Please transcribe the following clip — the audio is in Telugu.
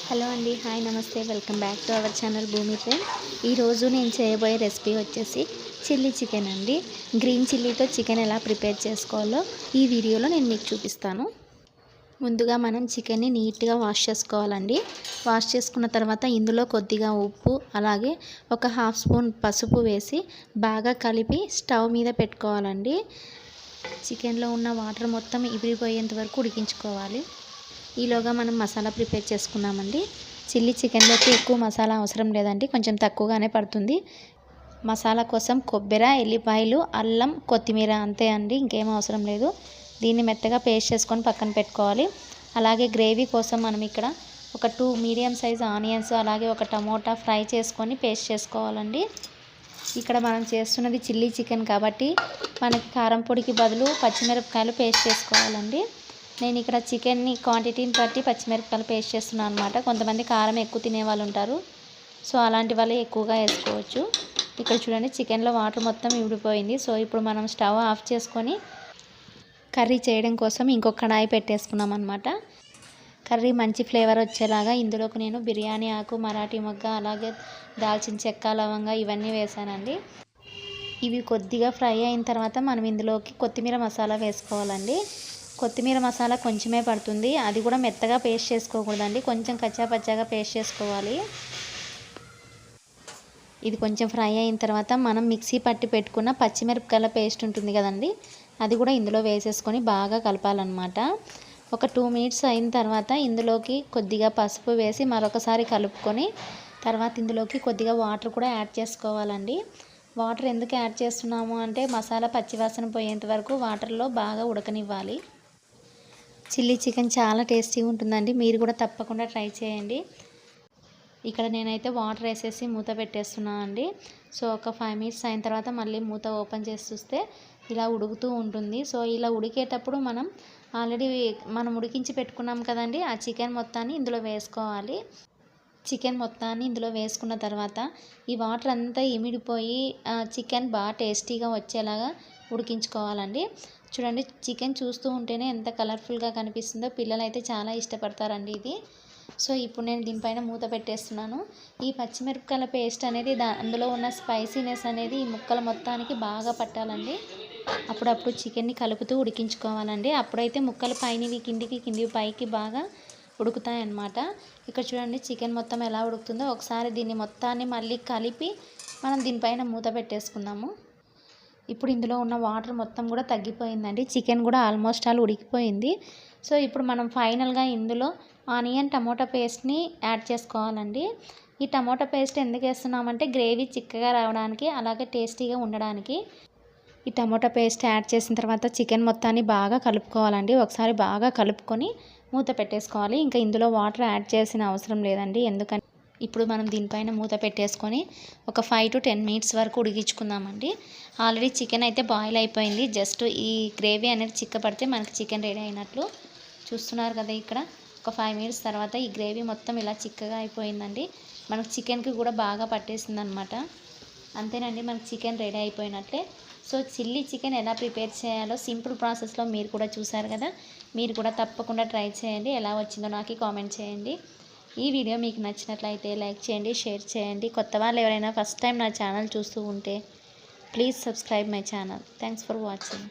హలో అండి, హాయ్, నమస్తే, welcome back to our channel భూమి ట్రెండ్. ఈరోజు నేను చేయబోయే రెసిపీ వచ్చేసి చిల్లీ చికెన్ అండి. గ్రీన్ చిల్లీతో చికెన్ ఎలా ప్రిపేర్ చేసుకోవాలో ఈ వీడియోలో నేను మీకు చూపిస్తాను. ముందుగా మనం చికెన్ని నీట్గా వాష్ చేసుకోవాలండి. వాష్ చేసుకున్న తర్వాత ఇందులో కొద్దిగా ఉప్పు, అలాగే ఒక హాఫ్ స్పూన్ పసుపు వేసి బాగా కలిపి స్టవ్ మీద పెట్టుకోవాలండి. చికెన్లో ఉన్న వాటర్ మొత్తం ఇమిరిపోయేంత వరకు ఉడికించుకోవాలి. ఈలోగా మనం మసాలా ప్రిపేర్ చేసుకున్నామండి. చిల్లీ చికెన్లోకి ఎక్కువ మసాలా అవసరం లేదండి, కొంచెం తక్కువగానే పడుతుంది. మసాలా కోసం కొబ్బరి, ఎల్లిపాయలు, అల్లం, కొత్తిమీర అంతే అండి, ఇంకేం అవసరం లేదు. దీన్ని మెత్తగా పేస్ట్ చేసుకొని పక్కన పెట్టుకోవాలి. అలాగే గ్రేవీ కోసం మనం ఇక్కడ ఒక 2 మీడియం సైజ్ ఆనియన్స్, అలాగే ఒక టమోటా ఫ్రై చేసుకొని పేస్ట్ చేసుకోవాలండి. ఇక్కడ మనం చేస్తున్నది చిల్లీ చికెన్ కాబట్టి మనకి కారం పొడికి బదులు పచ్చిమిరపకాయలు పేస్ట్ చేసుకోవాలండి. నేను ఇక్కడ చికెన్ని క్వాంటిటీని బట్టి పచ్చిమిరపకాయలు పేస్ట్ చేస్తున్నాను అనమాట. కొంతమంది కారం ఎక్కువ తినే వాళ్ళు ఉంటారు, సో అలాంటి వాళ్ళు ఎక్కువగా వేసుకోవచ్చు. ఇక్కడ చూడండి, చికెన్లో వాటర్ మొత్తం ఇమిడిపోయింది. సో ఇప్పుడు మనం స్టవ్ ఆఫ్ చేసుకొని కర్రీ చేయడం కోసం ఇంకొక కడాయి పెట్టేసుకున్నాం అనమాట. కర్రీ మంచి ఫ్లేవర్ వచ్చేలాగా ఇందులోకి నేను బిర్యానీ ఆకు, మరాఠీ మొగ్గ, అలాగే దాల్చిన చెక్క, లవంగా ఇవన్నీ వేసానండి. ఇవి కొద్దిగా ఫ్రై అయిన తర్వాత మనం ఇందులోకి కొత్తిమీర మసాలా వేసుకోవాలండి. కొత్తిమీర మసాలా కొంచెమే పడుతుంది, అది కూడా మెత్తగా పేస్ట్ చేసుకోకూడదండి, కొంచెం కచ్చా పచ్చాగా పేస్ట్ చేసుకోవాలి. ఇది కొంచెం ఫ్రై అయిన తర్వాత మనం మిక్సీ పట్టి పెట్టుకున్న పచ్చిమిరపకాయల పేస్ట్ ఉంటుంది కదండి, అది కూడా ఇందులో వేసేసుకొని బాగా కలపాలన్నమాట. ఒక 2 మినిట్స్ అయిన తర్వాత ఇందులోకి కొద్దిగా పసుపు వేసి మరొకసారి కలుపుకొని తర్వాత ఇందులోకి కొద్దిగా వాటర్ కూడా యాడ్ చేసుకోవాలండి. వాటర్ ఎందుకు యాడ్ చేస్తున్నాము అంటే మసాలా పచ్చివాసన పోయేంత వరకు వాటర్లో బాగా ఉడకనివ్వాలి. చిల్లీ చికెన్ చాలా టేస్టీగా ఉంటుందండి, మీరు కూడా తప్పకుండా ట్రై చేయండి. ఇక్కడ నేనైతే వాటర్ వేసేసి మూత పెట్టేస్తున్నాను అండి. సో ఒక 5 మినిట్స్ అయిన తర్వాత మళ్ళీ మూత ఓపెన్ చేసి చూస్తే ఇలా ఉడుకుతూ ఉంటుంది. సో ఇలా ఉడికేటప్పుడు మనం ఆల్రెడీ ఉడికించి పెట్టుకున్నాం కదండి, ఆ చికెన్ మొత్తాన్ని ఇందులో వేసుకోవాలి. చికెన్ మొత్తాన్ని ఇందులో వేసుకున్న తర్వాత ఈ వాటర్ అంతా ఇమిడిపోయి చికెన్ బాగా టేస్టీగా వచ్చేలాగా ఉడికించుకోవాలండి. చూడండి, చికెన్ చూస్తూ ఉంటేనే ఎంత కలర్ఫుల్గా కనిపిస్తుందో, పిల్లలు అయితే చాలా ఇష్టపడతారండి ఇది. సో ఇప్పుడు నేను దీనిపైన మూత పెట్టేస్తున్నాను. ఈ పచ్చిమిరపకాయల పేస్ట్ అనేది అందులో ఉన్న స్పైసీనెస్ అనేది ఈ ముక్కల మొత్తానికి బాగా పట్టాలండి. అప్పుడప్పుడు చికెన్ని కలుపుతూ ఉడికించుకోవాలండి. అప్పుడైతే ముక్కలు పైనవి కిందికి, కిందివి పైకి బాగా ఉడుకుతాయి అన్నమాట. ఇక్కడ చూడండి, చికెన్ మొత్తం ఎలా ఉడుకుతుందో. ఒకసారి దీన్ని మొత్తాన్ని మళ్ళీ కలిపి మనం దీనిపైన మూత పెట్టేసుకుందాము. ఇప్పుడు ఇందులో ఉన్న వాటర్ మొత్తం కూడా తగ్గిపోయిందండి, చికెన్ కూడా ఆల్మోస్ట్ ఆల్ ఉడికిపోయింది. సో ఇప్పుడు మనం ఫైనల్గా ఇందులో ఆనియన్, టమోటా పేస్ట్ని యాడ్ చేసుకోవాలండి. ఈ టమోటా పేస్ట్ ఎందుకు వేస్తున్నామంటే గ్రేవీ చిక్కగా రావడానికి, అలాగే టేస్టీగా ఉండడానికి. ఈ టమోటా పేస్ట్ యాడ్ చేసిన తర్వాత చికెన్ మొత్తాన్ని బాగా కలుపుకోవాలండి. ఒకసారి బాగా కలుపుకొని మూత పెట్టేసుకోవాలి. ఇంకా ఇందులో వాటర్ యాడ్ చేసిన అవసరం లేదండి, ఎందుకంటే ఇప్పుడు మనం దీనిపైన మూత పెట్టేసుకొని ఒక 5 to 10 మినిట్స్ వరకు ఉడికించుకుందామండి. ఆల్రెడీ చికెన్ అయితే బాయిల్ అయిపోయింది, జస్ట్ ఈ గ్రేవీ అనేది చిక్కపడితే మనకి చికెన్ రెడీ అయినట్లు. చూస్తున్నారు కదా, ఇక్కడ ఒక 5 మినిట్స్ తర్వాత ఈ గ్రేవీ మొత్తం ఇలా చిక్కగా అయిపోయిందండి. మనకు చికెన్కి కూడా బాగా పట్టేసింది అనమాట. అంతేనండి, మనకు చికెన్ రెడీ అయిపోయినట్లే. సో చిల్లీ చికెన్ ఎలా ప్రిపేర్ చేయాలో సింపుల్ ప్రాసెస్లో మీరు కూడా చూసారు కదా, మీరు కూడా తప్పకుండా ట్రై చేయండి. ఎలా వచ్చిందో నాకు కామెంట్ చేయండి. ఈ వీడియో మీకు నచ్చినట్లయితే లైక్ చేయండి, షేర్ చేయండి. కొత్త వాళ్ళు ఎవరైనా ఫస్ట్ టైం నా ఛానల్ చూస్తూ ఉంటే please subscribe my channel. Thanks for watching.